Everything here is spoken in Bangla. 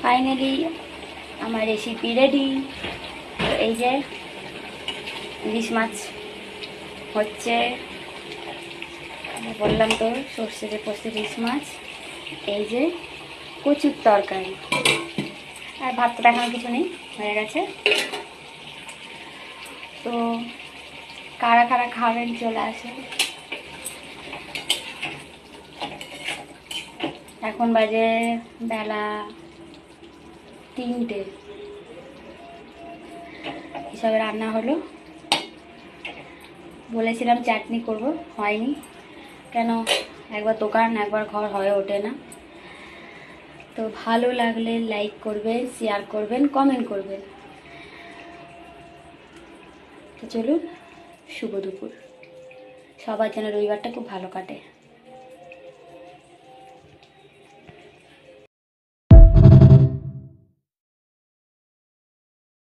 ফাইনালি আমার রেসিপি রেডি। তো এই যে ইলিশ মাছ হচ্ছে, বললাম তো সর্ষে দিয়ে পোস্ত ইলিশ মাছ। এই যে কচুর তরকারি, আর ভাত তো দেখানোর কিছু নেই, হয়ে গেছে। তো কারা কারা খাবেন চলে আসে। এখন বাজে বেলা 3টে, হিসাবে রান্না হলো। বলেছিলাম চাটনি করব, হয়নি কেন, একবার দোকান একবার ঘর হয়ে ওঠে না। তো ভালো লাগলে লাইক করবেন, শেয়ার করবেন, কমেন্ট করবেন। তো চলুন, শুভ দুপুর। সবার যেন রবিবারটা খুব ভালো কাটে।